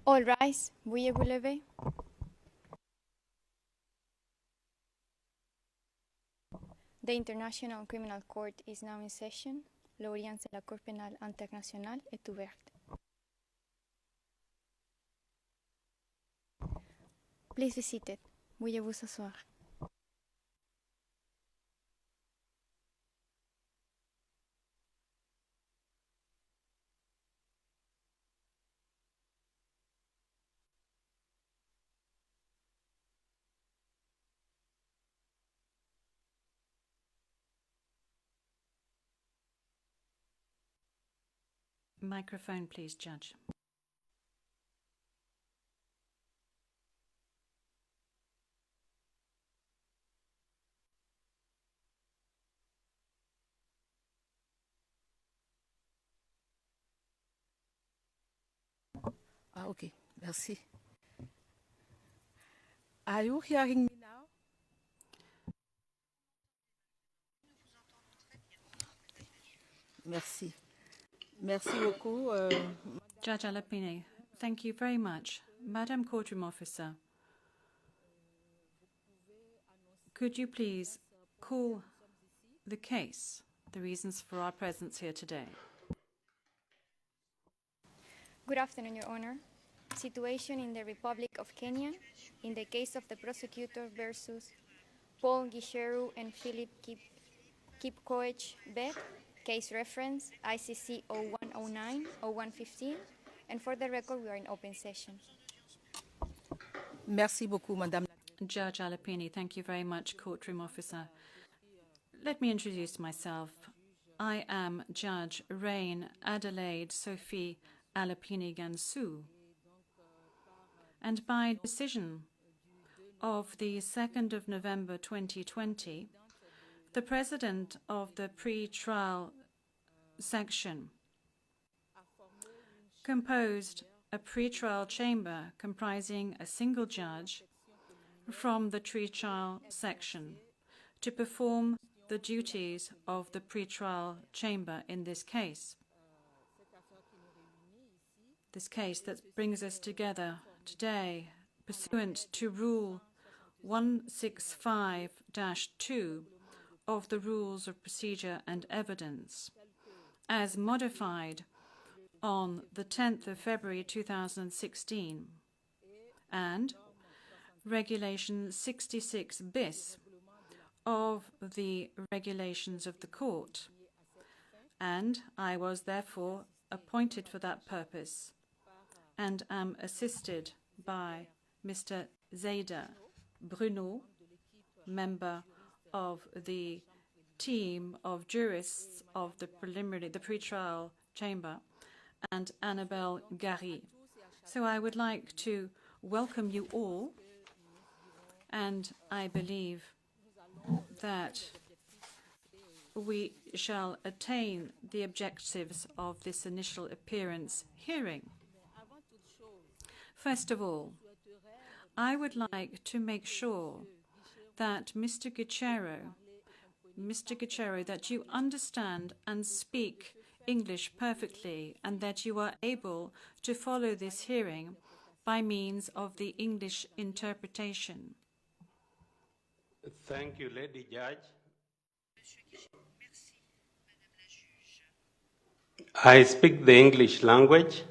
All rise. Veuillez vous lever. The International Criminal Court is now in session. L'audience de la Cour pénale internationale est ouverte. Please be seated. Veuillez vous asseoir. Microphone, please, Judge. Okay, merci. Are you hearing me now? Merci. Merci beaucoup. Judge Alapini, thank you very much. Madam Courtroom Officer, could you please call the case, the reasons for our presence here today? Good afternoon, Your Honor. Situation in the Republic of Kenya in the case of the prosecutor versus Paul Gicheru and Philip Kipkoech Beck, case reference ICC 0109-0115, and for the record, we are in open session. Merci beaucoup, Madame. Judge Alapini, thank you very much, Courtroom Officer. Let me introduce myself. I am Judge Rain Adelaide Sophie Alapini Gansu. And by decision of the 2nd of November 2020, the President of the pre-trial section composed a pre-trial chamber comprising a single judge from the pre-trial section to perform the duties of the pre-trial chamber in this case. This case that brings us together today, pursuant to Rule 165-2 of the Rules of Procedure and Evidence, as modified on the 10th of February 2016, and Regulation 66 bis of the regulations of the court. And I was therefore appointed for that purpose and am assisted by Mr. Zayda Bruno, member of the team of jurists of the pre-trial chamber, and Annabelle Gary. So I would like to welcome you all, and I believe that we shall attain the objectives of this initial appearance hearing. First of all, I would like to make sure that Mr. Gicheru, that you understand and speak English perfectly and that you are able to follow this hearing by means of the English interpretation. Thank you, Lady Judge. I speak the English language.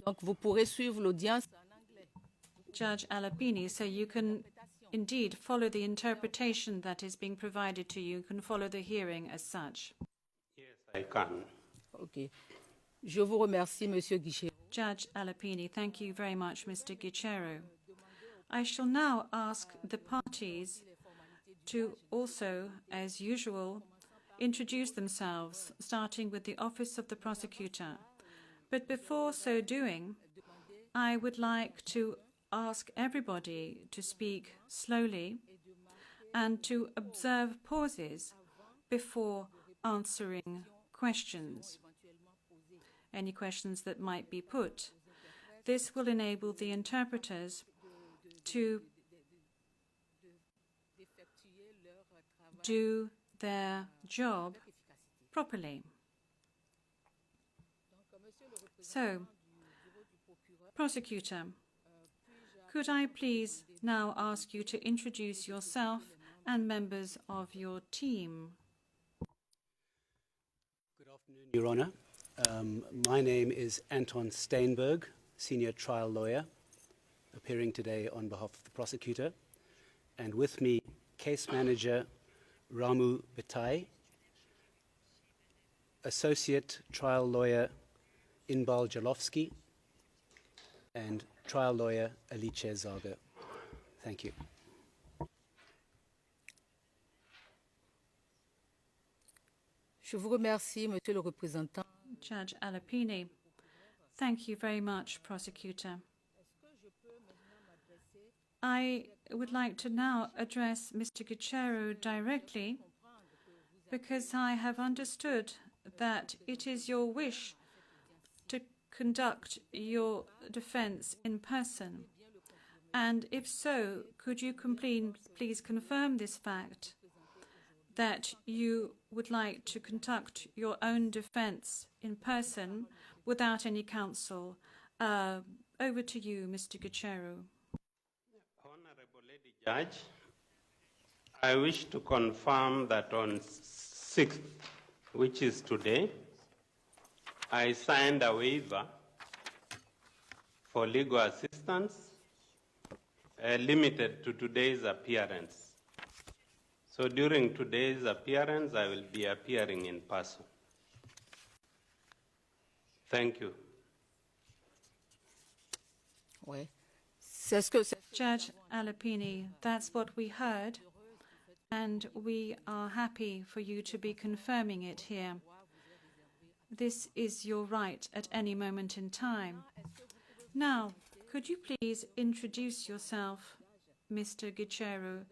Donc, vous pourrez suivre l'audience en anglais. Judge Alapini, so you can indeed follow the interpretation that is being provided to you. You can follow the hearing as such. Yes, I can. Okay. Je vous remercie, Monsieur Gicheru. Judge Alapini, thank you very much, Mr. Gicheru. I shall now ask the parties to also, as usual, introduce themselves, starting with the Office of the Prosecutor. But before so doing, I would like to ask everybody to speak slowly and to observe pauses before answering questions, any questions that might be put. This will enable the interpreters to do their job properly. So, Prosecutor, could I please now ask you to introduce yourself and members of your team? Good afternoon, Your Honour. My name is Anton Steinberg, Senior Trial Lawyer, appearing today on behalf of the prosecutor, and with me, Case Manager Ramu Betai, Associate Trial Lawyer Inbal Jalowski, and Trial Lawyer Alice Zaga. Thank you. Je vous remercie, Monsieur le représentant. Judge Alapini, thank you very much, Prosecutor. I would like to now address Mr. Gicheru directly because I have understood that it is your wish to conduct your defense in person. And if so, could you please confirm this fact, that you would like to conduct your own defense in person without any counsel? Over to you, Mr. Gicheru. Honorable Lady Judge, I wish to confirm that on 6th, which is today, I signed a waiver for legal assistance limited to today's appearance. So during today's appearance, I will be appearing in person. Thank you. Ouais. Judge Alapini, that's what we heard, and we are happy for you to be confirming it here. This is your right at any moment in time. Now, could you please introduce yourself, Mr. Gicheru?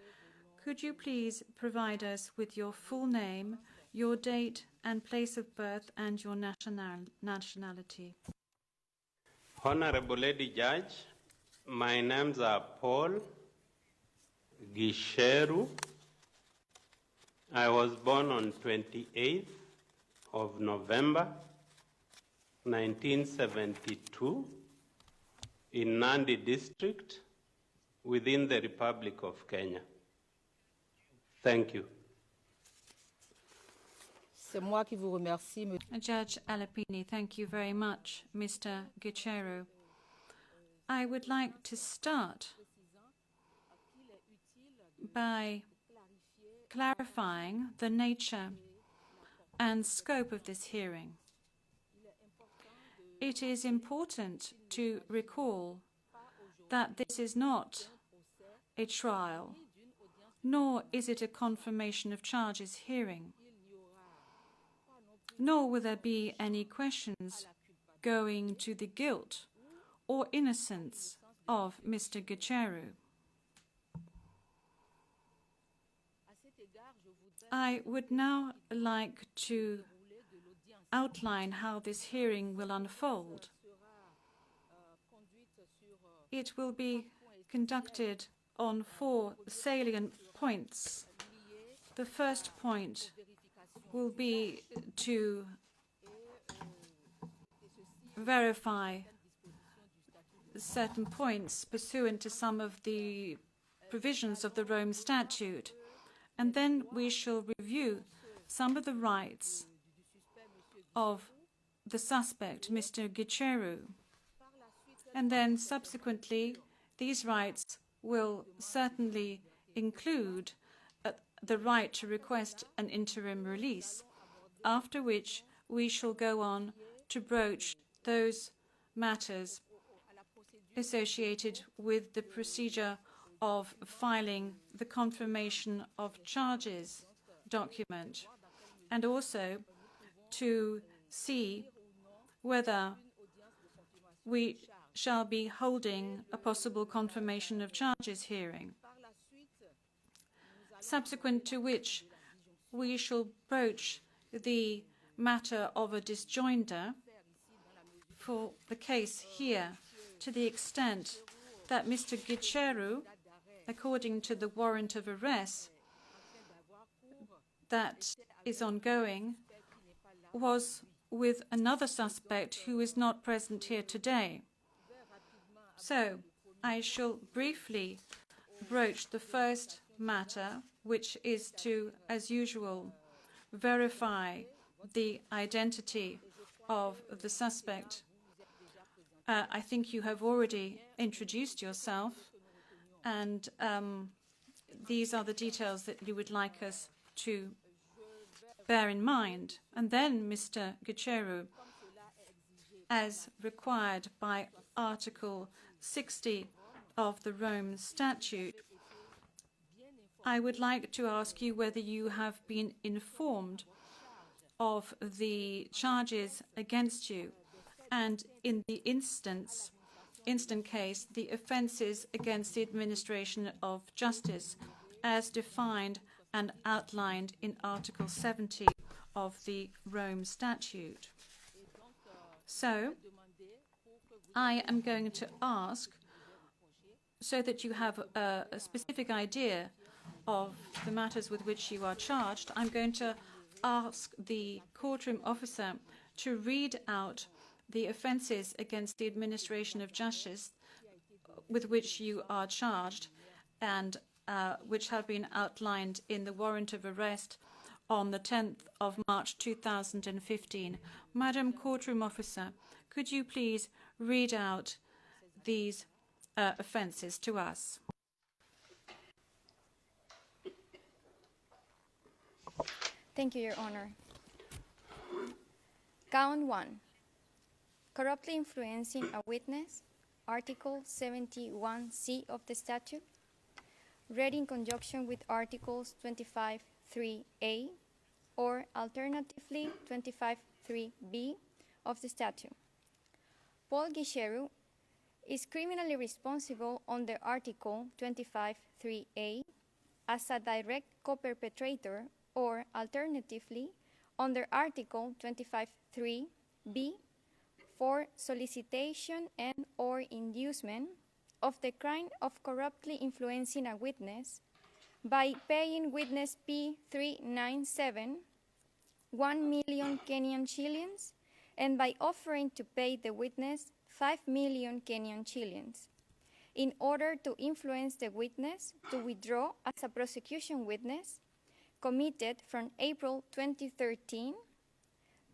Could you please provide us with your full name, your date and place of birth, and your nationality? Honorable Lady Judge, my names are Paul Gicheru. I was born on 28th of November 1972 in Nandi district within the Republic of Kenya. Thank you. C'est moi qui vous remercie, Judge Alapini, thank you very much, Mr. Gicheru. I would like to start by clarifying the nature and scope of this hearing. It is important to recall that this is not a trial, nor is it a confirmation of charges hearing, nor will there be any questions going to the guilt or innocence of Mr. Gicheru. I would now like to outline how this hearing will unfold. It will be conducted on 4 salient points. The first point will be to verify certain points pursuant to some of the provisions of the Rome Statute, and then we shall review some of the rights of the suspect, Mr. Gicheru, and then subsequently these rights will certainly include the right to request an interim release, after which we shall go on to broach those matters associated with the procedure of filing the confirmation of charges document, and also to see whether we shall be holding a possible confirmation of charges hearing, subsequent to which we shall broach the matter of a disjoinder for the case here, to the extent that Mr. Gicheru, according to the warrant of arrest that is ongoing, was with another suspect who is not present here today. So I shall briefly broach the first matter, which is to, as usual, verify the identity of the suspect. I think you have already introduced yourself, and these are the details that you would like us to bear in mind. And then, Mr. Gicheru, as required by Article 60 of the Rome Statute, I would like to ask you whether you have been informed of the charges against you, and in the instant case, the offences against the administration of justice as defined and outlined in Article 70 of the Rome Statute. So, I am going to ask, so that you have a specific idea of the matters with which you are charged, I'm going to ask the courtroom officer to read out the offences against the administration of justice with which you are charged and which have been outlined in the warrant of arrest on the 10th of March 2015. Madam Courtroom Officer, could you please read out these offences to us? Thank you, Your Honor. Count 1. Corruptly influencing a witness, Article 71C of the statute, read in conjunction with Articles 25(3)A or alternatively 25(3)B of the statute. Paul Gicheru is criminally responsible under Article 25(3)A as a direct co-perpetrator or alternatively under Article 25(3)B for solicitation and or inducement of the crime of corruptly influencing a witness by paying witness P397 1 million Kenyan shillings and by offering to pay the witness 5 million Kenyan shillings in order to influence the witness to withdraw as a prosecution witness committed from April 2013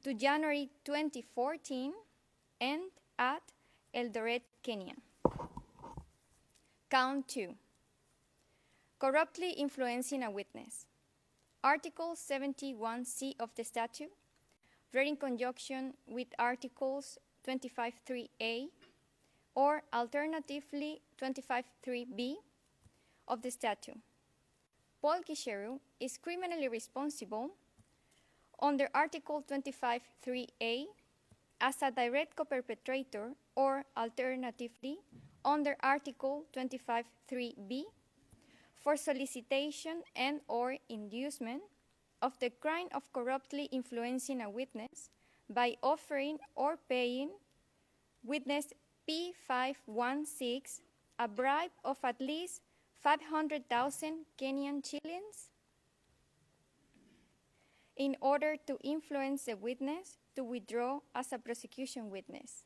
to January 2014 and at Eldoret, Kenya. Count 2. Corruptly influencing a witness. Article 71C of the statute, read in conjunction with Articles 25(3)A or alternatively 25(3)B of the statute. Paul Gicheru is criminally responsible under Article 25(3)A as a direct co-perpetrator or alternatively under Article 25(3)B for solicitation and or inducement of the crime of corruptly influencing a witness by offering or paying witness P516 a bribe of at least 500,000 Kenyan shillings in order to influence the witness to withdraw as a prosecution witness,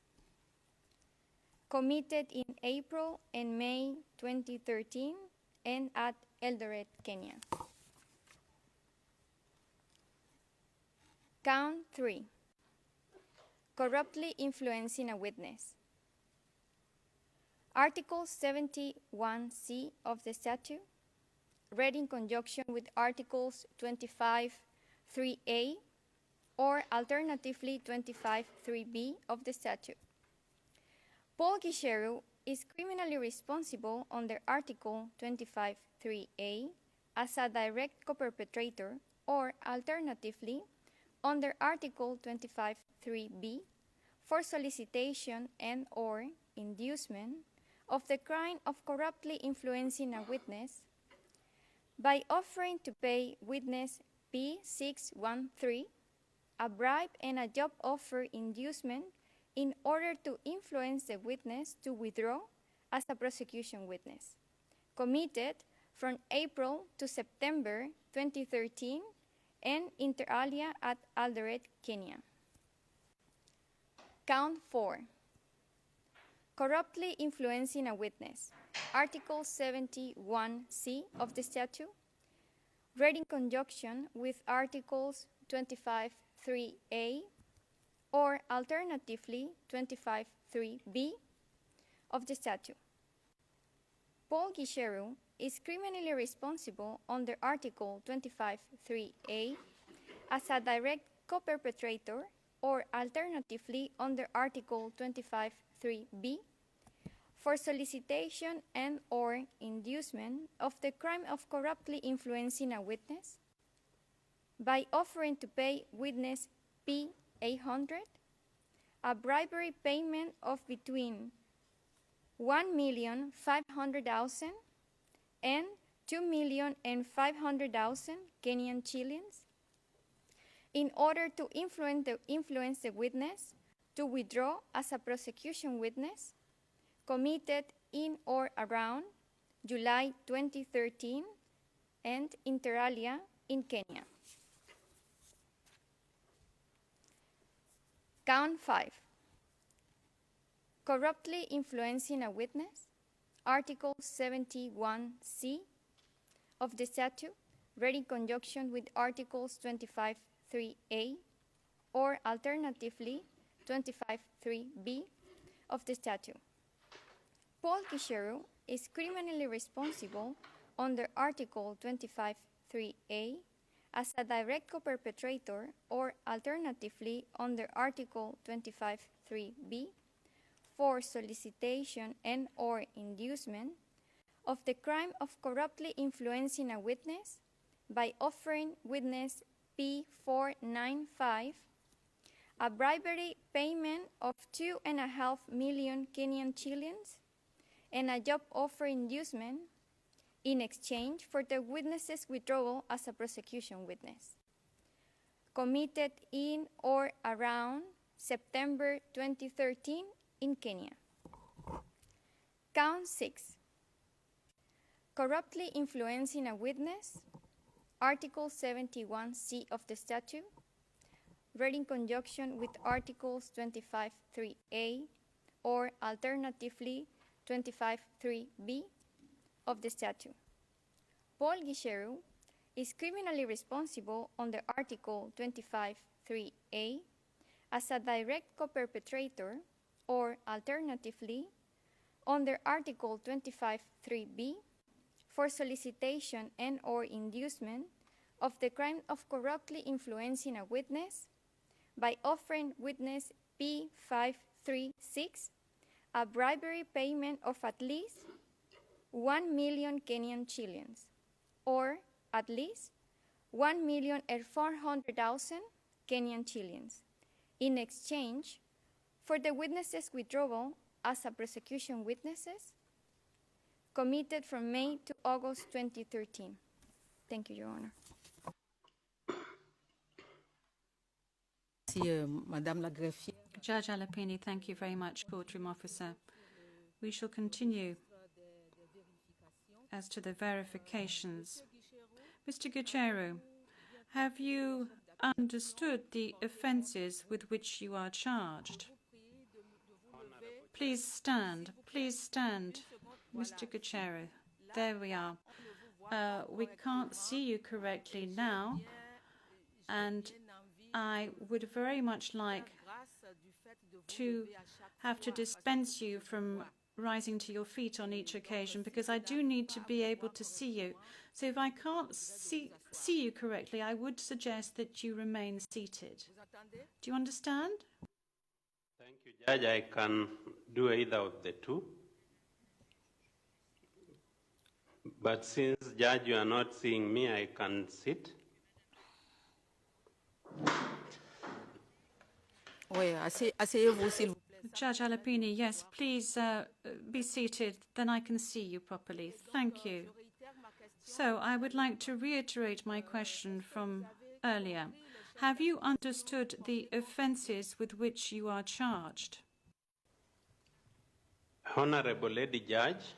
committed in April and May 2013 and at Eldoret, Kenya. Count 3. Corruptly influencing a witness. Article 71C of the statute, read in conjunction with Articles 25(3)A or alternatively 25(3)B of the statute. Paul Gicheru is criminally responsible under Article 25(3)A as a direct co-perpetrator or alternatively under Article 25(3)B for solicitation and or inducement of the crime of corruptly influencing a witness by offering to pay witness P613 a bribe and a job offer inducement in order to influence the witness to withdraw as a prosecution witness, committed from April to September 2013 and inter alia at Eldoret, Kenya. Count 4. Corruptly influencing a witness. Article 71C of the statute, read in conjunction with Articles 25(3)(a) or alternatively 25(3)(b) of the statute. Paul Gicheru is criminally responsible under Article 25(3)(a) as a direct co-perpetrator or alternatively under Article 25(3)(b) for solicitation and or inducement of the crime of corruptly influencing a witness by offering to pay witness P. 800 a bribery payment of between 1,500,000 and 2,500,000 Kenyan shillings in order to influence the witness to withdraw as a prosecution witness committed in or around July 2013 and inter alia in Kenya. Count 5. Corruptly influencing a witness. Article 71C of the statute, read in conjunction with Articles 25(3)(a) or alternatively 25(3)(b) of the statute. Paul Gicheru is criminally responsible under Article 25(3)(a) as a direct co-perpetrator or alternatively under Article 25(3)(b) for solicitation and or inducement of the crime of corruptly influencing a witness by offering witness P495 a bribery payment of 2.5 million Kenyan shillings and a job offer inducement in exchange for the witness's withdrawal as a prosecution witness, committed in or around September 2013 in Kenya. Count 6. Corruptly influencing a witness. Article 71C of the statute, read in conjunction with Articles 25(3)(a) or alternatively 25(3)(b) of the statute. Paul Gicheru is criminally responsible under Article 25(3)(a) as a direct co-perpetrator or alternatively under Article 25(3)(b) for solicitation and or inducement of the crime of corruptly influencing a witness by offering witness P536 a bribery payment of at least 1 million Kenyan shillings or at least 1,400,000 Kenyan shillings in exchange for the witness's withdrawal as a prosecution witnesses committed from May to August 2013. Thank you, Your Honor. Madame la greffière. Judge Alapini, thank you very much, courtroom officer. We shall continue as to the verifications. Mr. Gicheru, have you understood the offences with which you are charged? Please stand. Please stand, Mr. Gicheru. There we are. We can't see you correctly now, and I would very much like to have to dispense you from rising to your feet on each occasion, because I do need to be able to see you. So if I can't see you correctly, I would suggest that you remain seated. Do you understand? Thank you, Judge. I can do either of the two. But since, Judge, you are not seeing me, I can sit. Oui, asseyez-vous, s'il vous plaît. Judge Alapini, yes, please be seated, then I can see you properly. Thank you. So I would like to reiterate my question from earlier. Have you understood the offences with which you are charged? Honorable Lady Judge,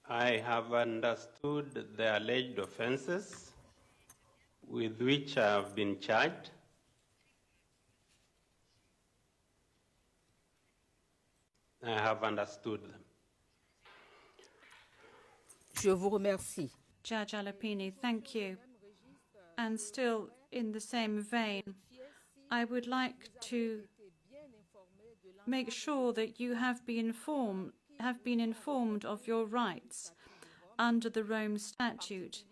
I have understood the alleged offences with which I have been charged. I have understood them. Je vous remercie. Judge Alapini, thank you. And still in the same vein, I would like to make sure that you have been informed of your rights under the Rome Statute,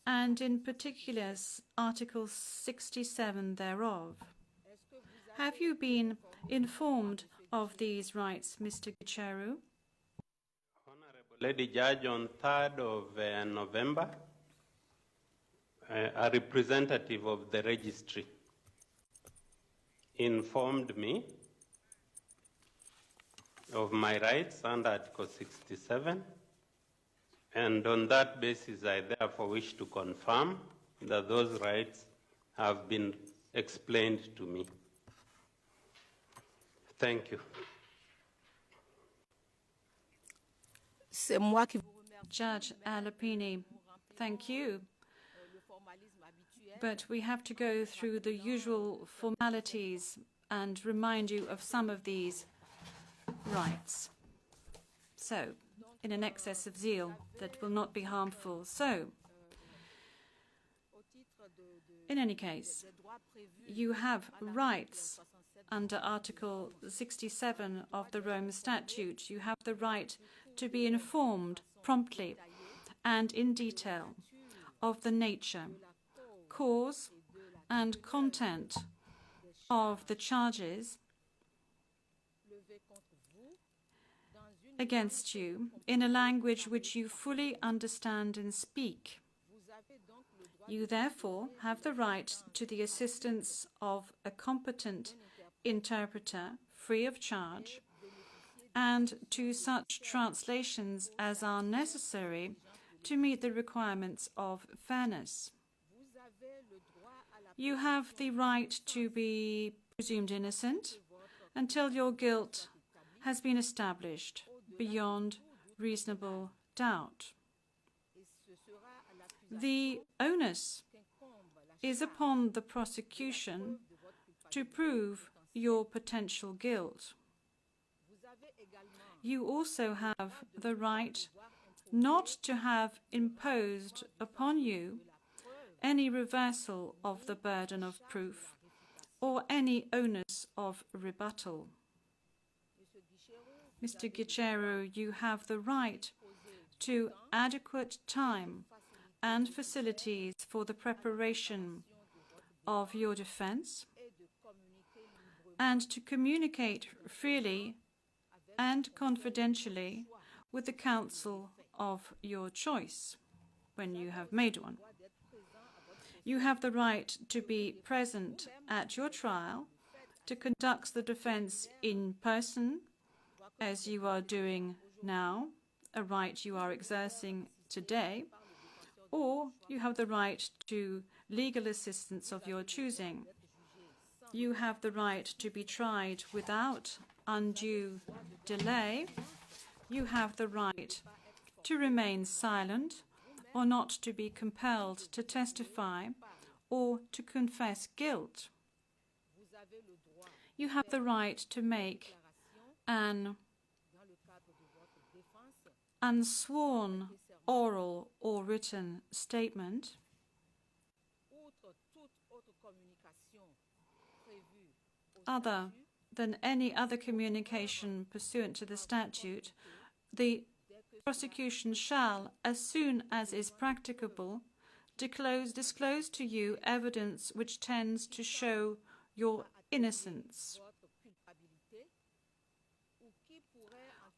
and in particular Article 67 thereof. Have you been informed of these rights, Mr. Gicheru? Honorable Lady Judge, on 3rd of November, a representative of the registry informed me of my rights under Article 67, and on that basis I therefore wish to confirm that those rights have been explained to me. Thank you. C'est moi qui vous remercie. Judge Alapini, thank you. But we have to go through the usual formalities and remind you of some of these rights. So, in an excess of zeal that will not be harmful. So, in any case, you have rights under Article 67 of the Rome Statute. You have the right to be informed promptly and in detail of the nature, cause, and content of the charges against you in a language which you fully understand and speak. You therefore have the right to the assistance of a competent interpreter free of charge, and to such translations as are necessary to meet the requirements of fairness. You have the right to be presumed innocent until your guilt has been established beyond reasonable doubt. The onus is upon the prosecution to prove your potential guilt. You also have the right not to have imposed upon you any reversal of the burden of proof or any onus of rebuttal. Mr. Gicheru, you have the right to adequate time and facilities for the preparation of your defense and to communicate freely and confidentially with the counsel of your choice when you have made one. You have the right to be present at your trial, to conduct the defense in person, as you are doing now, a right you are exerting today, or you have the right to legal assistance of your choosing. You have the right to be tried without undue delay. You have the right to remain silent or not to be compelled to testify or to confess guilt. You have the right to make an unsworn oral or written statement other than any other communication pursuant to the statute. The prosecution shall, as soon as is practicable, disclose to you evidence which tends to show your innocence,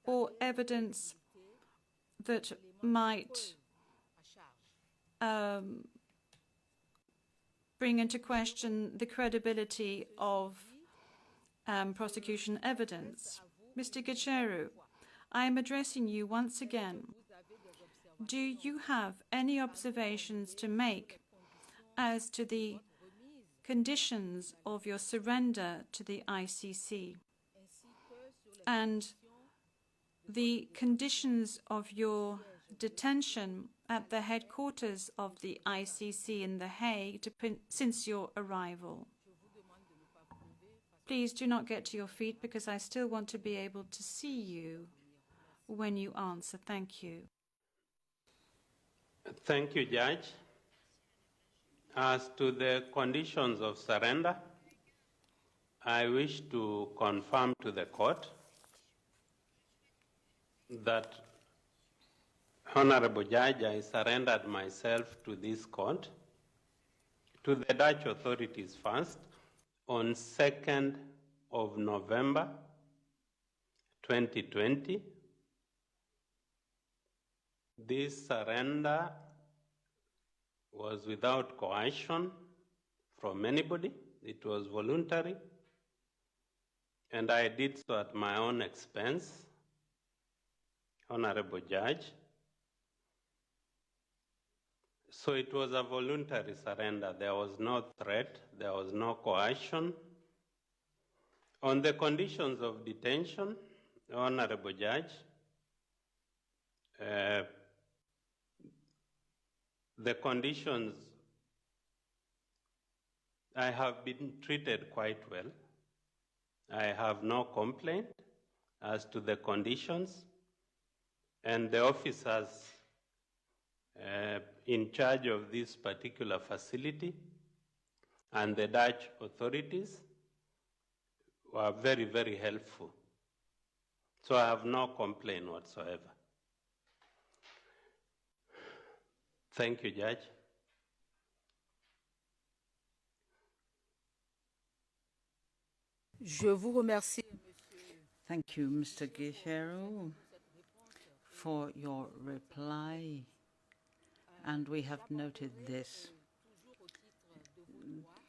or evidence that might bring into question the credibility of prosecution evidence. Mr. Gicheru, I am addressing you once again. Do you have any observations to make as to the conditions of your surrender to the ICC and the conditions of your detention at the headquarters of the ICC in The Hague since your arrival? Please do not get to your feet because I still want to be able to see you when you answer. Thank you. Thank you, Judge. As to the conditions of surrender, I wish to confirm to the court that, Honorable Judge, I surrendered myself to this court, to the Dutch authorities first, on 2nd of November 2020. This surrender was without coercion from anybody. It was voluntary, and I did so at my own expense, Honorable Judge. So it was a voluntary surrender. There was no threat, there was no coercion. On the conditions of detention, Honorable Judge, the conditions, I have been treated quite well. I have no complaint as to the conditions, and the officers in charge of this particular facility and the Dutch authorities were very, very helpful. So I have no complaint whatsoever. Thank you, Judge. Je vous remercie. Thank you, Mr. Gicheru, for your reply, and we have noted this.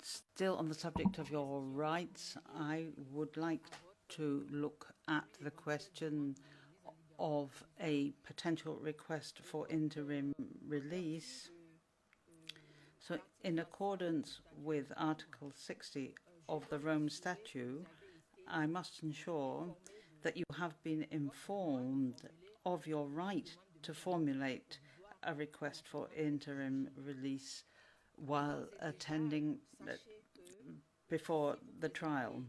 Still on the subject of your rights, I would like to look at the question of a potential request for interim release. So in accordance with Article 60 of the Rome Statute, I must ensure that you have been informed of your right to formulate a request for interim release while attending before the trial.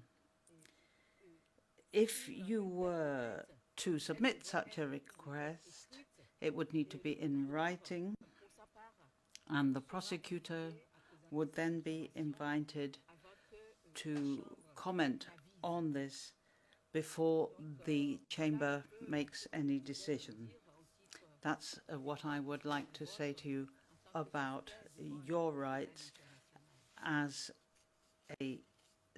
If you were to submit such a request, it would need to be in writing, and the prosecutor would then be invited to comment on this before the chamber makes any decision. That's what I would like to say to you about your rights as a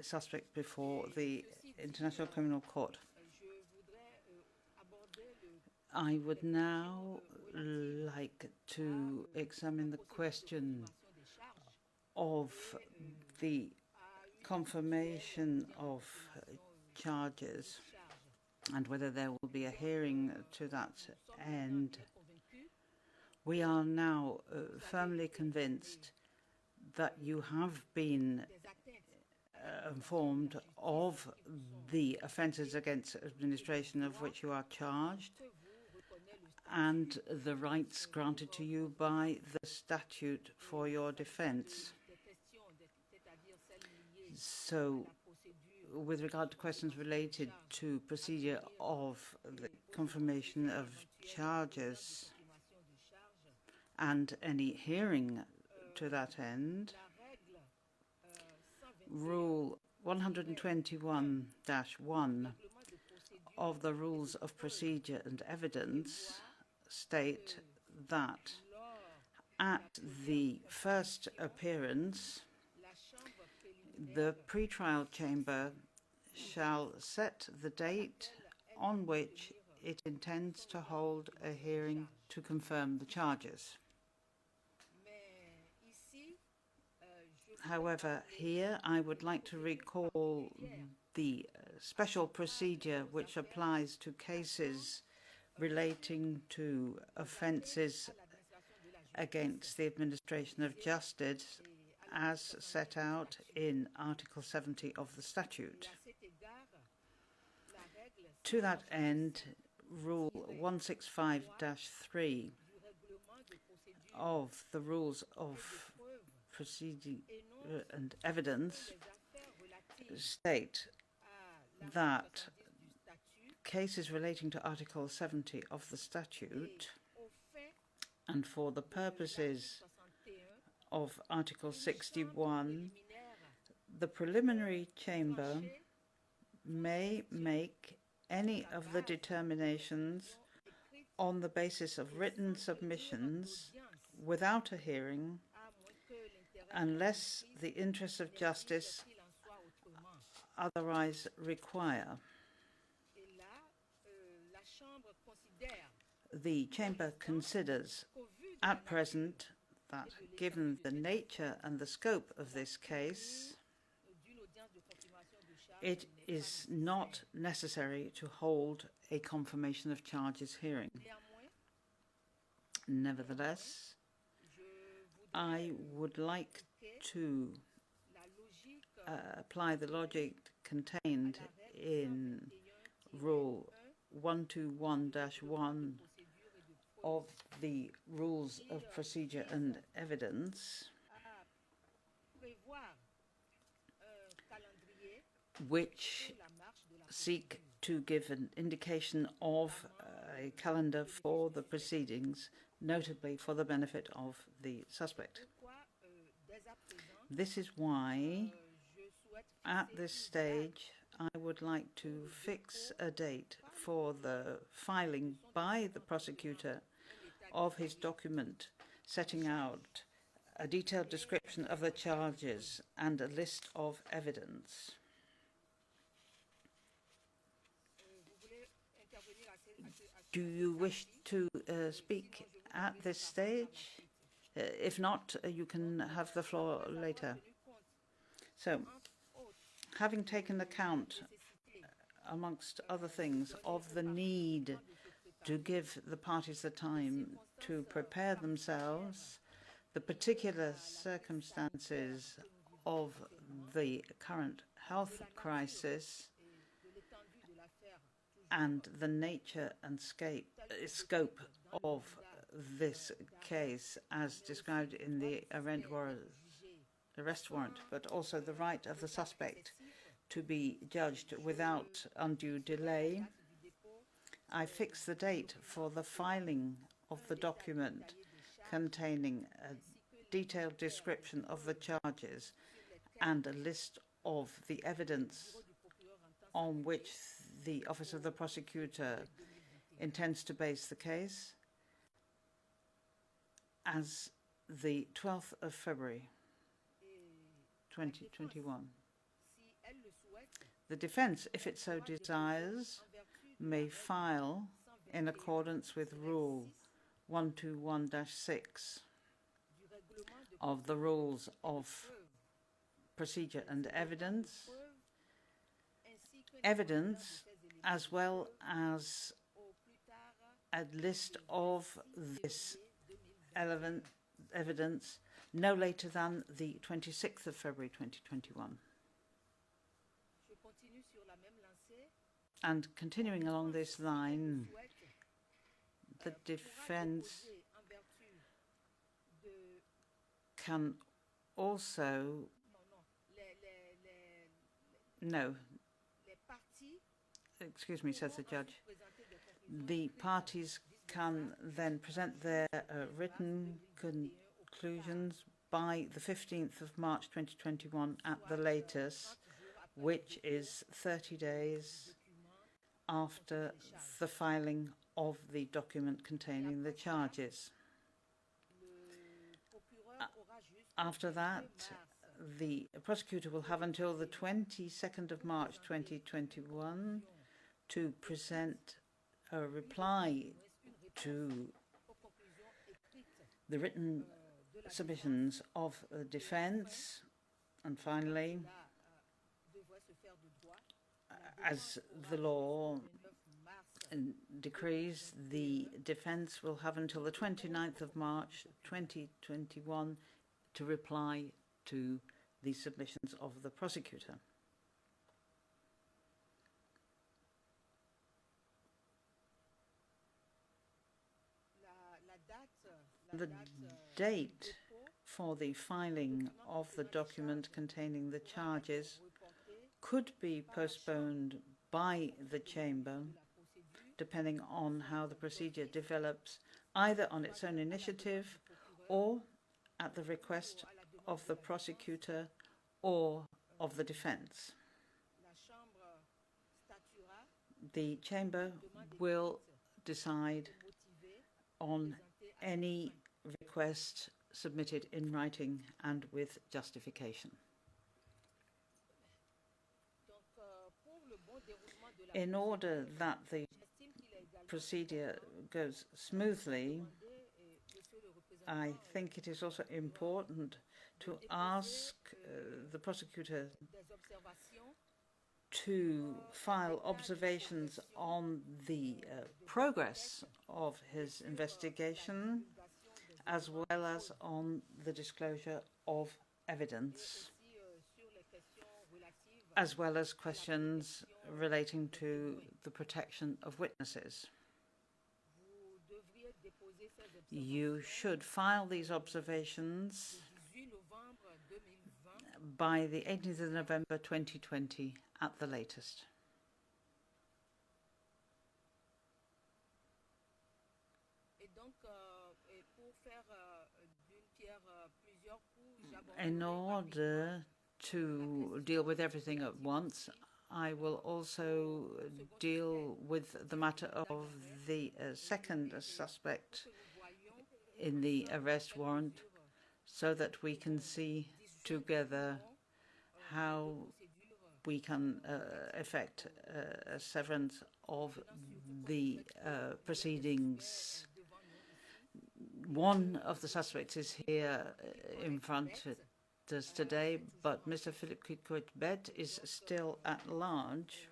suspect before the International Criminal Court. I would now like to examine the question of the confirmation of charges and whether there will be a hearing to that end. We are now firmly convinced that you have been informed of the offences against administration of which you are charged and the rights granted to you by the statute for your defence. So, with regard to questions related to procedure of the confirmation of charges and any hearing to that end, Rule 121-1 of the Rules of Procedure and Evidence state that at the first appearance, the pretrial chamber shall set the date on which it intends to hold a hearing to confirm the charges. However, here I would like to recall the special procedure which applies to cases relating to offences against the administration of justice as set out in Article 70 of the statute. To that end, Rule 165-3 of the Rules of Procedure and Evidence state that cases relating to Article 70 of the statute and for the purposes of Article 61, the preliminary chamber may make any of the determinations on the basis of written submissions without a hearing, unless the interests of justice otherwise require. The Chamber considers at present that, given the nature and the scope of this case, it is not necessary to hold a confirmation of charges hearing. Nevertheless, I would like to apply the logic contained in Rule 121-1 of the Rules of Procedure and Evidence, which seek to give an indication of a calendar for the proceedings, notably for the benefit of the suspect. This is why, at this stage, I would like to fix a date for the filing by the prosecutor of his document setting out a detailed description of the charges and a list of evidence. Do you wish to speak at this stage? If not, you can have the floor later. So, having taken account, amongst other things, of the need to give the parties the time to prepare themselves, the particular circumstances of the current health crisis, and the nature and scope of this case as described in the arrest warrant, but also the right of the suspect to be judged without undue delay, I fix the date for the filing of the document containing a detailed description of the charges and a list of the evidence on which the Office of the Prosecutor intends to base the case as the 12th of February 2021. The defense, if it so desires, may file in accordance with Rule 121-6 of the Rules of Procedure and Evidence, as well as a list of this evidence no later than the 26th of February 2021. And continuing along this line, the defense can also excuse me, says the judge. The parties can then present their written conclusions by the 15th of March 2021 at the latest, which is 30 days after the filing of the document containing the charges. After that, the prosecutor will have until the 22nd of March 2021 to present a reply to the written submissions of the defense. And finally, as the law decrees, the defense will have until the 29th of March 2021 to reply to the submissions of the prosecutor. The date for the filing of the document containing the charges could be postponed by the Chamber, depending on how the procedure develops, either on its own initiative or at the request of the prosecutor or of the defense. The Chamber will decide on any request submitted in writing and with justification. In order that the procedure goes smoothly, I think it is also important to ask the prosecutor to file observations on the progress of his investigation, as well as on the disclosure of evidence, as well as questions relating to the protection of witnesses. You should file these observations by the 18th of November 2020 at the latest. In order to deal with everything at once, I will also deal with the matter of the second suspect in the arrest warrant, so that we can see together how we can effect a severance of the proceedings. One of the suspects is here in front of us today, but Mr. Philip Kikwit-Bet is still at large.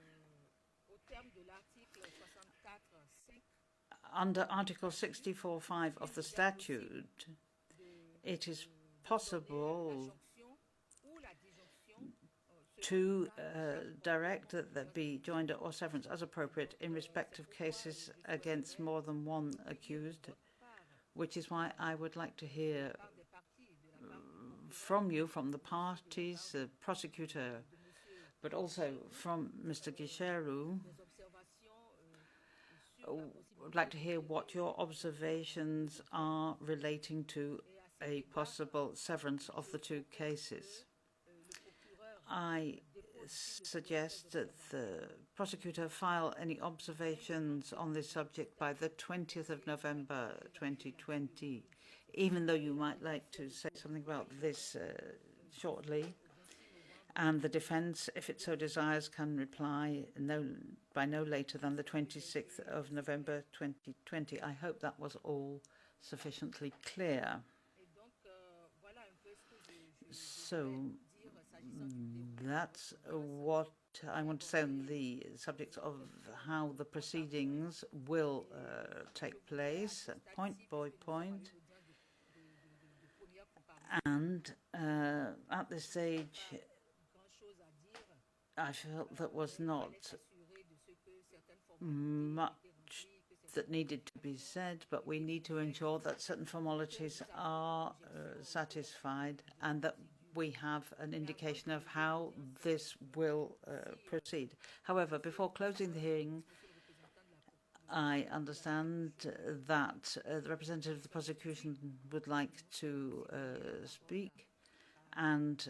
Under Article 64(5) of the statute, it is possible to direct that there be joinder or severance as appropriate in respect of cases against more than one accused, which is why I would like to hear from you, from the parties, the prosecutor, but also from Mr. Gicheru. Would like to hear what your observations are relating to a possible severance of the two cases. I suggest that the prosecutor file any observations on this subject by the 20th of November 2020, even though you might like to say something about this shortly. And the defense, if it so desires, can reply by no later than the 26th of November 2020. I hope that was all sufficiently clear. So that's what I want to say on the subject of how the proceedings will take place, point by point. And at this stage, I felt there was not much that needed to be said, but we need to ensure that certain formalities are satisfied and that we have an indication of how this will proceed. However, before closing the hearing, I understand that the representative of the prosecution would like to speak, and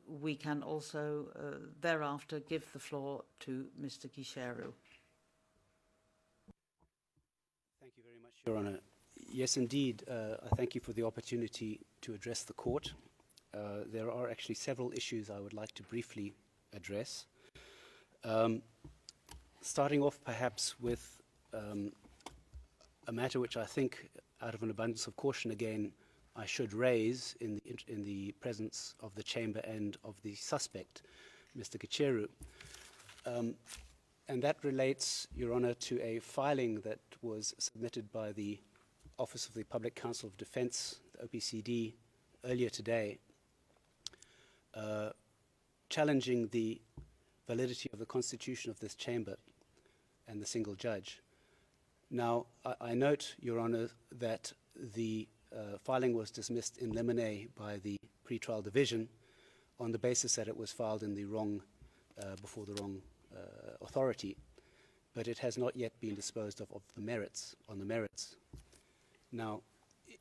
we can also thereafter give the floor to Mr. Gicheru. Thank you very much, Your Honour. Yes, indeed, I thank you for the opportunity to address the court. There are actually several issues I would like to briefly address. Starting off perhaps with a matter which I think, out of an abundance of caution again, I should raise in the presence of the Chamber and of the suspect, Mr. Gicheru. And that relates, Your Honour, to a filing that was submitted by the Office of the Public Counsel of Defence, the OPCD, earlier today, challenging the validity of the constitution of this chamber and the single judge. Now, I note, Your Honour, that the filing was dismissed in limine by the pretrial division on the basis that it was filed in the wrong, before the wrong authority, but it has not yet been disposed of the merits, on the merits. Now,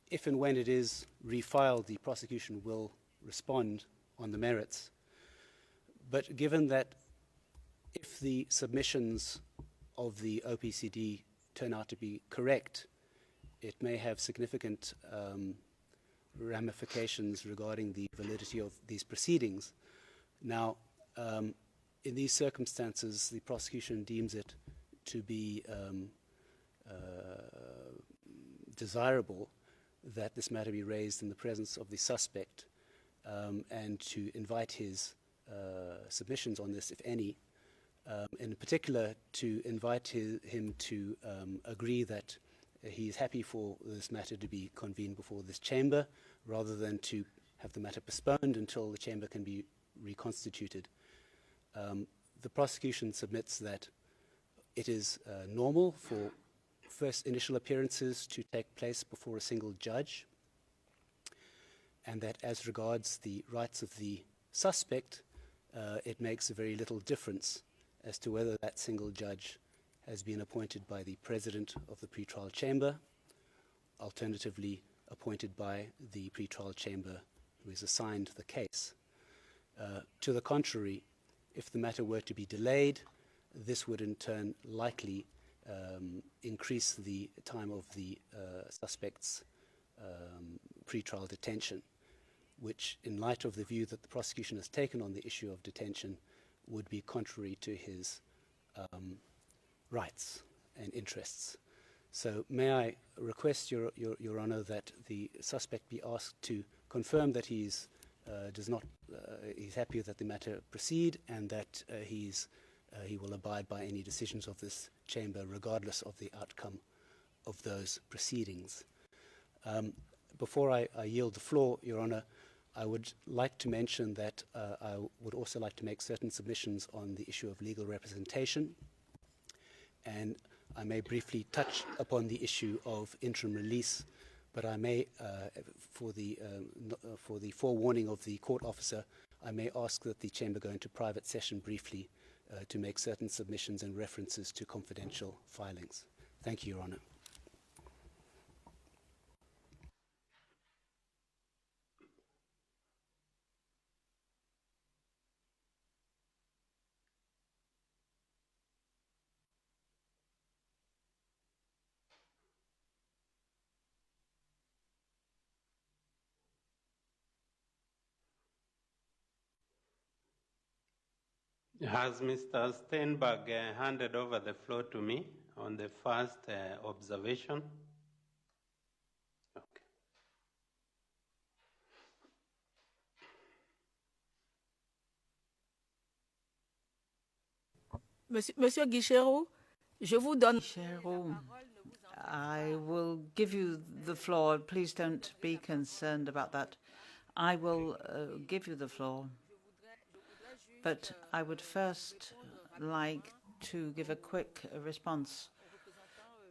if and when it is refiled, the prosecution will respond on the merits. But given that if the submissions of the OPCD turn out to be correct, it may have significant ramifications regarding the validity of these proceedings. Now, in these circumstances, the prosecution deems it to be desirable that this matter be raised in the presence of the suspect and to invite his submissions on this, if any, in particular to invite him to agree that he is happy for this matter to be convened before this chamber rather than to have the matter postponed until the chamber can be reconstituted. The prosecution submits that it is normal for first initial appearances to take place before a single judge, and that as regards the rights of the suspect, it makes a very little difference as to whether that single judge has been appointed by the president of the pretrial chamber, alternatively appointed by the pretrial chamber who is assigned the case. To the contrary, if the matter were to be delayed, this would in turn likely increase the time of the suspect's pretrial detention, which, in light of the view that the prosecution has taken on the issue of detention, would be contrary to his rights and interests. So may I request, Your Honour, that the suspect be asked to confirm that he's happy that the matter proceed and that he will abide by any decisions of this chamber regardless of the outcome of those proceedings. Before I yield the floor, Your Honour, I would like to mention that I would also like to make certain submissions on the issue of legal representation, and I may briefly touch upon the issue of interim release, but I may, for the forewarning of the court officer, I may ask that the chamber go into private session briefly to make certain submissions and references to confidential filings. Thank you, Your Honour. Has Mr. Steinberg handed over the floor to me on the first observation? Okay. Monsieur Gicheru, je vous donne. Gicheru, I will give you the floor. Please don't be concerned about that. I will give you the floor. But I would first like to give a quick response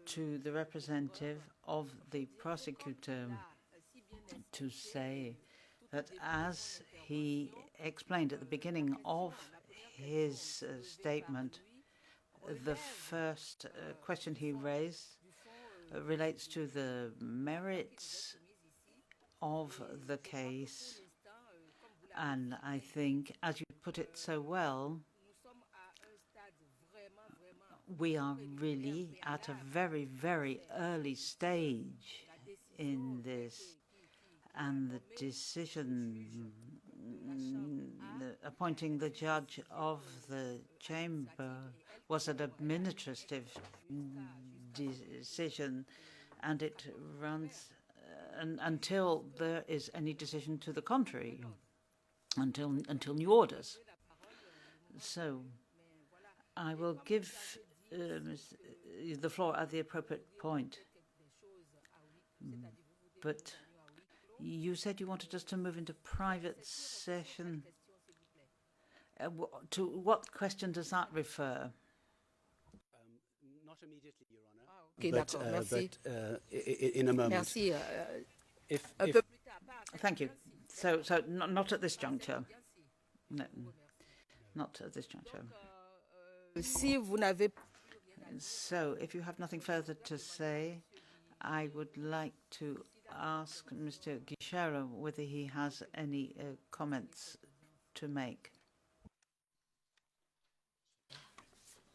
to the representative of the prosecutor to say that, as he explained at the beginning of his statement, the first question he raised relates to the merits of the case. And I think, as you put it so well, we are really at a very, very early stage in this. And the decision appointing the judge of the chamber was an administrative decision, and it runs until there is any decision to the contrary. Until new orders. So I will give the floor at the appropriate point. But you said you wanted us to move into private session. To what question does that refer? Not immediately, Your Honour. Okay, d'accord, merci. But in a moment. Merci. Thank you. So not at this juncture. No, not at this juncture. Si vous n'avez So, if you have nothing further to say, I would like to ask Mr. Gicheru whether he has any comments to make.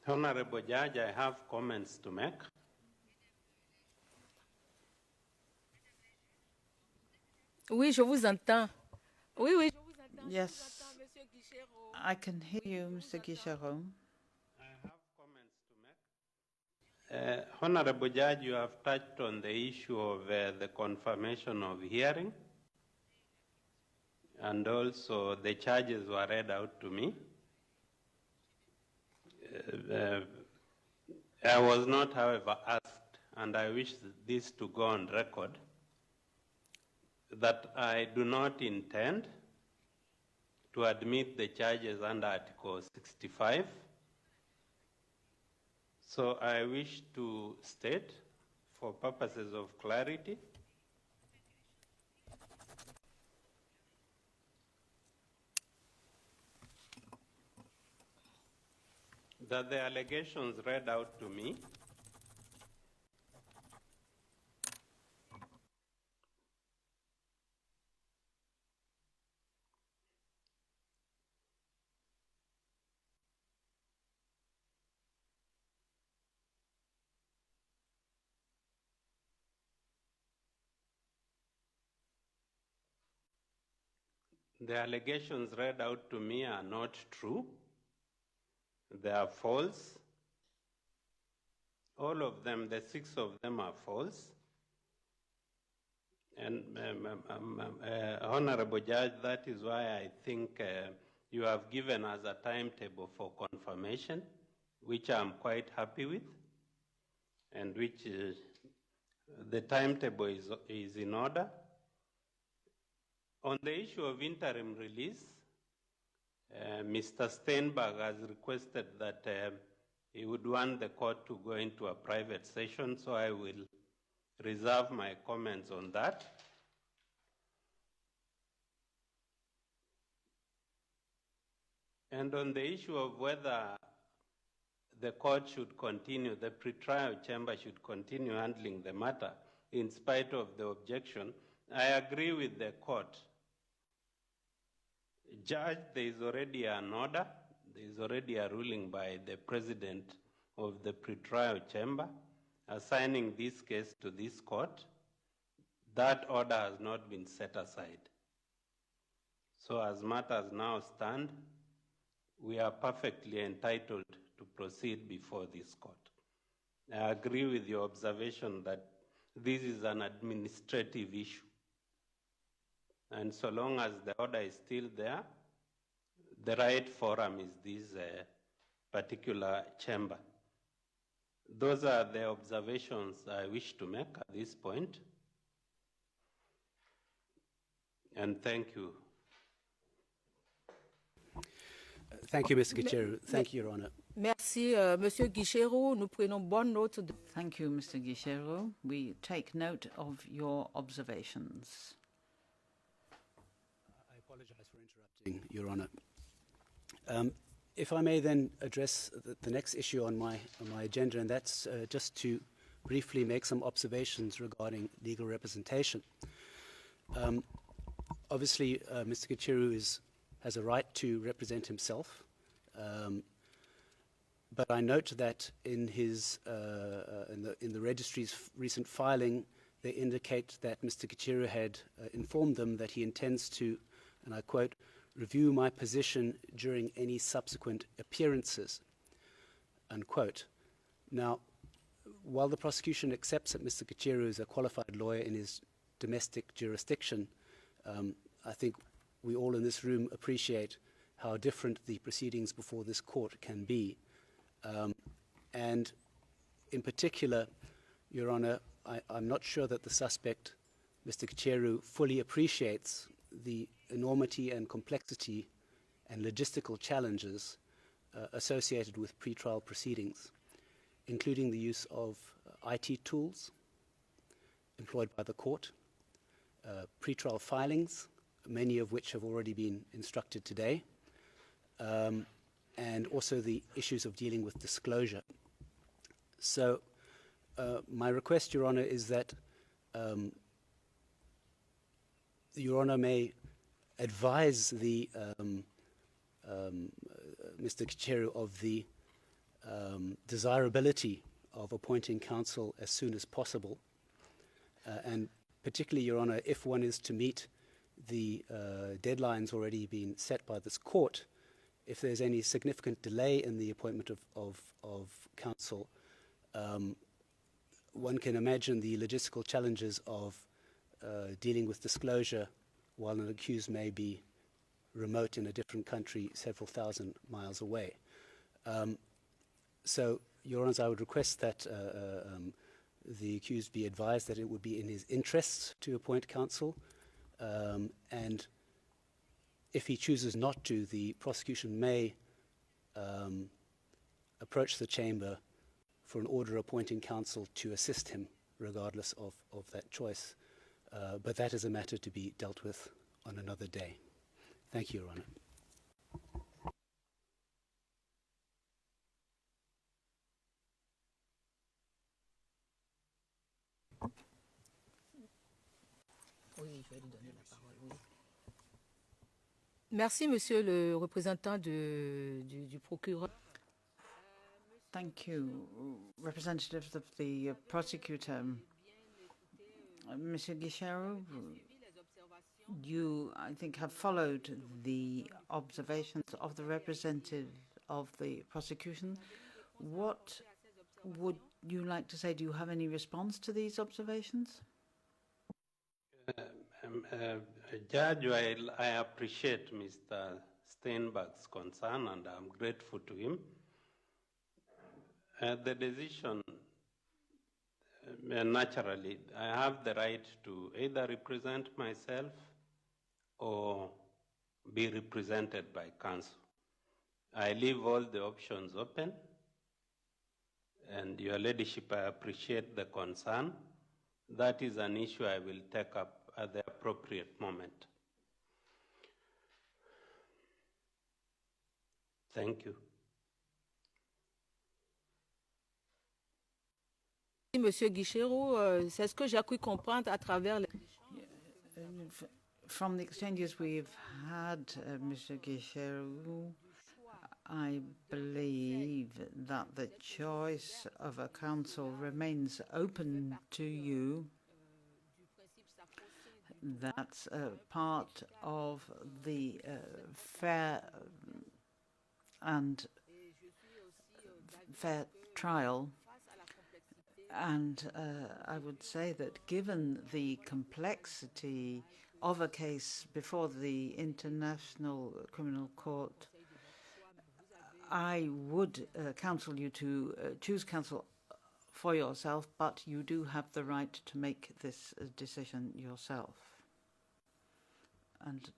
Honorable Judge, I have comments to make. Oui, je vous entends. Oui, oui, je vous entends. Yes, Monsieur Gicheru. I can hear you, Mr. Gicheru. I have comments to make. Honorable Judge, you have touched on the issue of the confirmation of hearing, and also the charges were read out to me. I was not, however, asked, and I wish this to go on record, that I do not intend to admit the charges under Article 65. So I wish to state, for purposes of clarity, that the allegations read out to me are not true. They are false. All of them, the 6 of them, are false. And Honorable Judge, that is why I think you have given us a timetable for confirmation, which I'm quite happy with, and which the timetable is in order. On the issue of interim release, Mr. Steinberg has requested that he would want the court to go into a private session, so I will reserve my comments on that. And on the issue of whether the court should continue, the pretrial chamber should continue handling the matter in spite of the objection, I agree with the court. Judge, there is already an order, there is already a ruling by the president of the pretrial chamber assigning this case to this court. That order has not been set aside. So as matters now stand, we are perfectly entitled to proceed before this court. I agree with your observation that this is an administrative issue. And so long as the order is still there, the right forum is this particular chamber. Those are the observations I wish to make at this point. And thank you. Thank you, Mr. Gicheru. Thank you, Your Honor. Merci, Monsieur Gicheru. Nous prenons bonne note de... Thank you, Mr. Gicheru. We take note of your observations. I apologize for interrupting, Your Honor. If I may then address the next issue on my agenda, and that's just to briefly make some observations regarding legal representation. Obviously, Mr. Gicheru has a right to represent himself, but I note that in his in the registry's recent filing, they indicate that Mr. Gicheru had informed them that he intends to, and I quote, "review my position during any subsequent appearances," unquote. Now, while the prosecution accepts that Mr. Gicheru is a qualified lawyer in his domestic jurisdiction, I think we all in this room appreciate how different the proceedings before this court can be. And in particular, Your Honor, I'm not sure that the suspect, Mr. Gicheru, fully appreciates the enormity and complexity and logistical challenges associated with pretrial proceedings, including the use of IT tools employed by the court, pretrial filings, many of which have already been instructed today, and also the issues of dealing with disclosure. So my request, Your Honor, is that Your Honor may advise the Mr. Gicheru of the desirability of appointing counsel as soon as possible, and particularly, Your Honor, if one is to meet the deadlines already been set by this court, if there's any significant delay in the appointment of counsel, one can imagine the logistical challenges of dealing with disclosure while an accused may be remote in a different country several thousand miles away. So, Your Honors, I would request that the accused be advised that it would be in his interests to appoint counsel, and if he chooses not to, the prosecution may approach the chamber for an order appointing counsel to assist him regardless of that choice. But that is a matter to be dealt with on another day. Thank you, Your Honor. Merci, Monsieur le représentant du procureur. Thank you, representatives of the prosecutor. Monsieur Gicheru, you, I think, have followed the observations of the representative of the prosecution. What would you like to say? Do you have any response to these observations? Judge, I appreciate Mr. Steinberg's concern, and I'm grateful to him. The decision, naturally, I have the right to either represent myself or be represented by counsel. I leave all the options open, and Your Ladyship, I appreciate the concern. That is an issue I will take up at the appropriate moment. Thank you. Monsieur Gicheru, c'est ce que j'ai cru comprendre à travers les... From the exchanges we've had, Mr. Gicheru, I believe that the choice of a counsel remains open to you. That's part of the fair trial. And I would say that given the complexity of a case before the International Criminal Court, I would counsel you to choose counsel for yourself, but you do have the right to make this decision yourself. And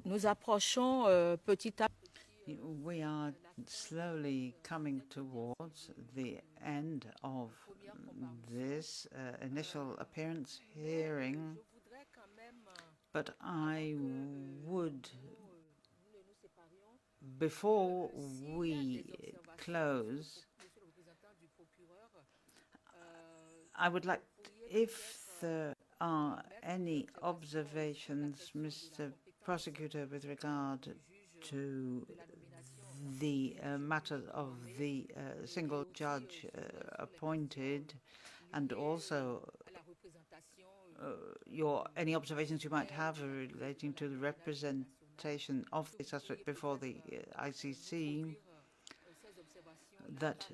Nous approchons petit à petit. we are slowly coming towards the end of this initial appearance hearing, but I would, before we close, I would like, if there are any observations, Mr. prosecutor, with regard to the matter of the single judge appointed, and also any observations you might have relating to the representation of the suspect before the ICC, that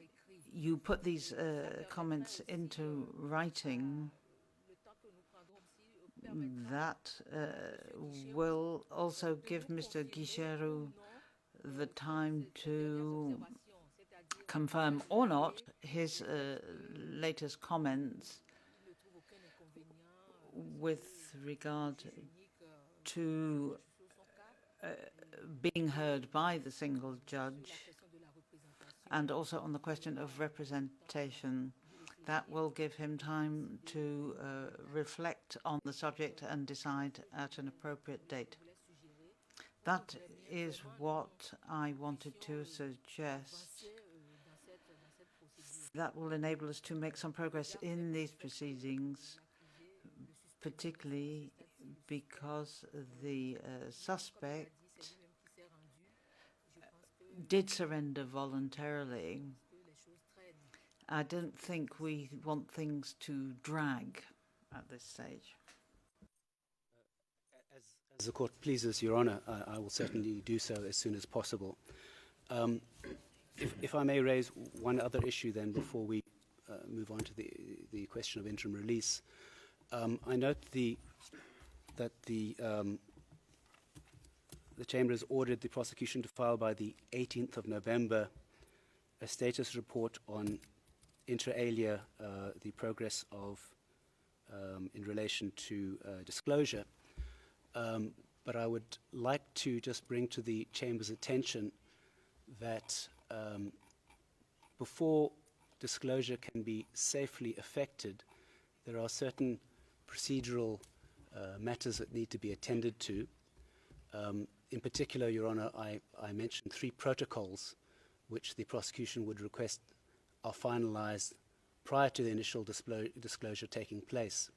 you put these comments into writing. That will also give Mr. Gicheru the time to confirm or not his latest comments with regard to being heard by the single judge, and also on the question of representation. That will give him time to reflect on the subject and decide at an appropriate date. That is what I wanted to suggest. That will enable us to make some progress in these proceedings, particularly because the suspect did surrender voluntarily. I don't think we want things to drag at this stage. As the court pleases, Your Honour, I will certainly do so as soon as possible. If I may raise one other issue then before we move on to the question of interim release. I note that the Chamber has ordered the prosecution to file by the 18th of November a status report on inter alia the progress of in relation to disclosure. But I would like to just bring to the Chamber's attention that before disclosure can be safely effected, there are certain procedural matters that need to be attended to. In particular, Your Honour, I mentioned 3 protocols which the prosecution would request are finalized prior to the initial disclosure taking place.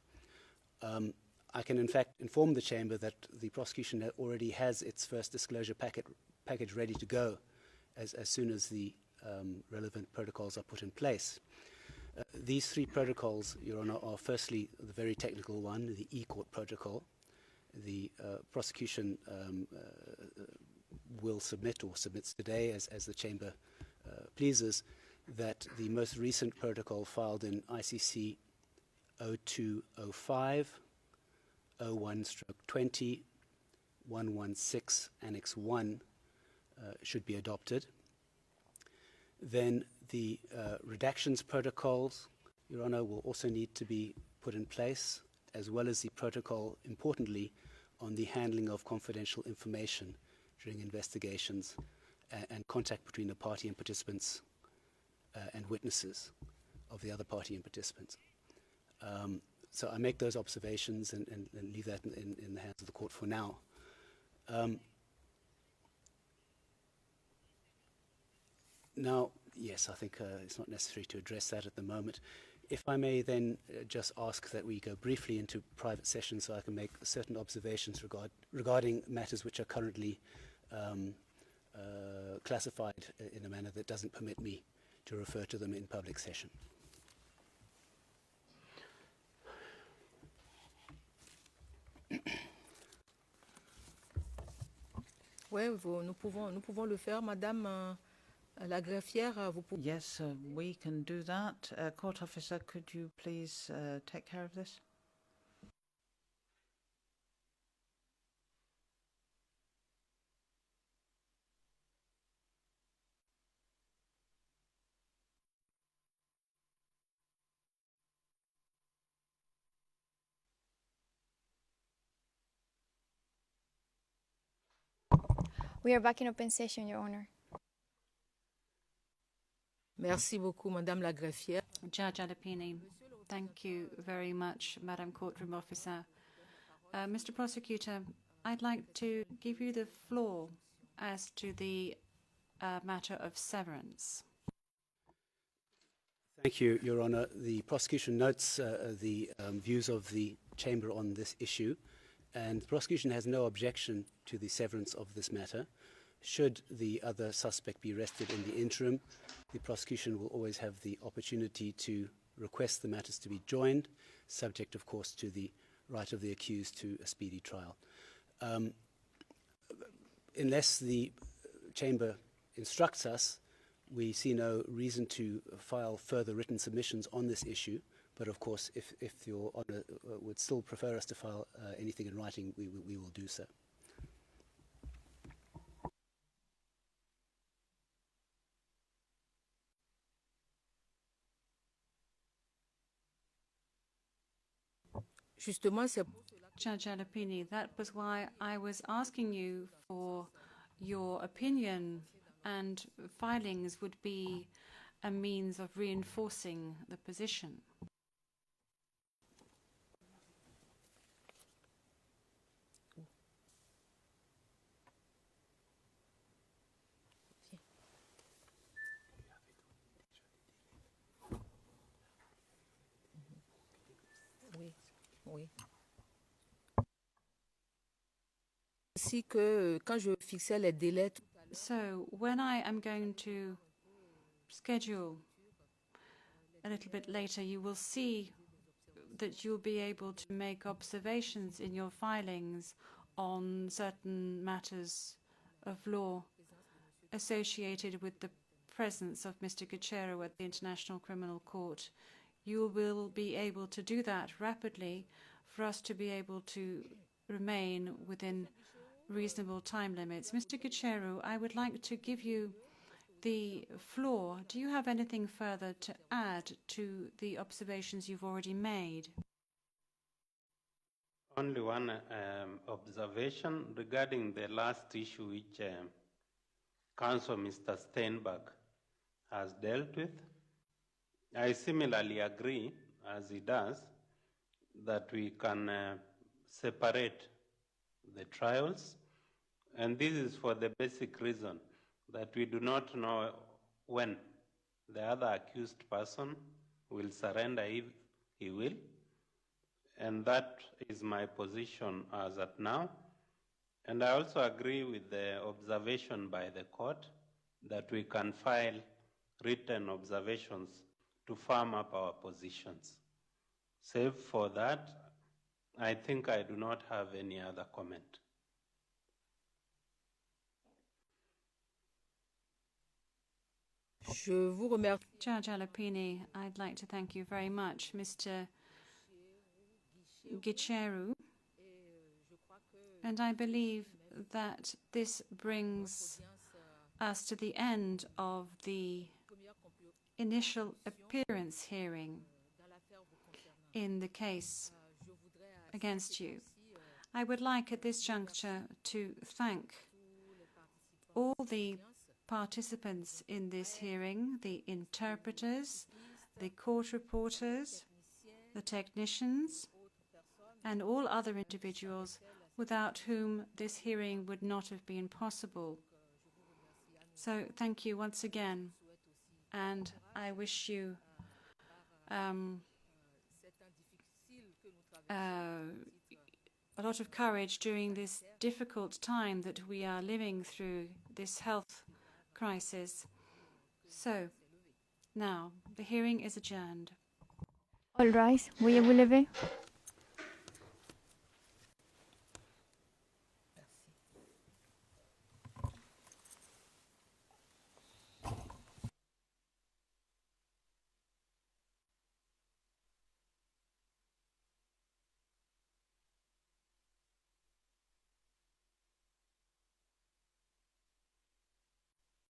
I can in fact inform the Chamber that the prosecution already has its first disclosure package ready to go as soon as the relevant protocols are put in place. These 3 protocols, Your Honour, are firstly the very technical one, the e-court protocol. The prosecution will submit or submits today, as the Chamber pleases, that the most recent protocol filed in ICC 0205 01/20 116 Annex 1 should be adopted. Then the redactions protocols, Your Honour, will also need to be put in place, as well as the protocol, importantly, on the handling of confidential information during investigations and contact between the party and participants and witnesses of the other party and participants. So I make those observations and leave that in the hands of the court for now. Now, yes, I think it's not necessary to address that at the moment. If I may then just ask that we go briefly into private session so I can make certain observations regarding matters which are currently classified in a manner that doesn't permit me to refer to them in public session. Oui, nous pouvons le faire, Madame la greffière. Vous pouvez. Yes, we can do that. Court officer, could you please take care of this? We are back in open session, Your Honor. Merci beaucoup, Madame la greffière. Judge Adepini, thank you very much, Madam Courtroom Officer. Mr. Prosecutor, I'd like to give you the floor as to the matter of severance. Thank you, Your Honour. The prosecution notes the views of the Chamber on this issue And the prosecution has no objection to the severance of this matter. Should the other suspect be arrested in the interim, the prosecution will always have the opportunity to request the matters to be joined, subject, of course, to the right of the accused to a speedy trial. Unless the Chamber instructs us, we see no reason to file further written submissions on this issue. But of course, if Your Honour would still prefer us to file anything in writing, we will do so. Justement, c'est Judge Alapini, that was why I was asking you for your opinion, and filings would be a means of reinforcing the position. oui, oui. Ainsi que quand je fixais les délais, So when I am going to schedule a little bit later, you will see that you'll be able to make observations in your filings on certain matters of law associated with the presence of Mr. Gicheru at the International Criminal Court. You will be able to do that rapidly for us to be able to remain within reasonable time limits. Mr. Gicheru, I would like to give you the floor. Do you have anything further to add to the observations you've already made? Only one observation regarding the last issue which Counsel Mr. Steinberg has dealt with. I similarly agree, as he does, that we can separate the trials, and this is for the basic reason that we do not know when the other accused person will surrender, if he will, and that is my position as at now. And I also agree with the observation by the court that we can file written observations to firm up our positions. Save for that, I think I do not have any other comment. je vous remercie. Judge Alapini, I'd like to thank you very much, Mr. Gicheru, and I believe that this brings us to the end of the initial appearance hearing in the case against you. I would like at this juncture to thank all the participants in this hearing, the interpreters, the court reporters, the technicians, and all other individuals without whom this hearing would not have been possible. So thank you once again, and I wish you a lot of courage during this difficult time that we are living through, this health crisis. So, now, the hearing is adjourned. All rise. Veuillez vous lever.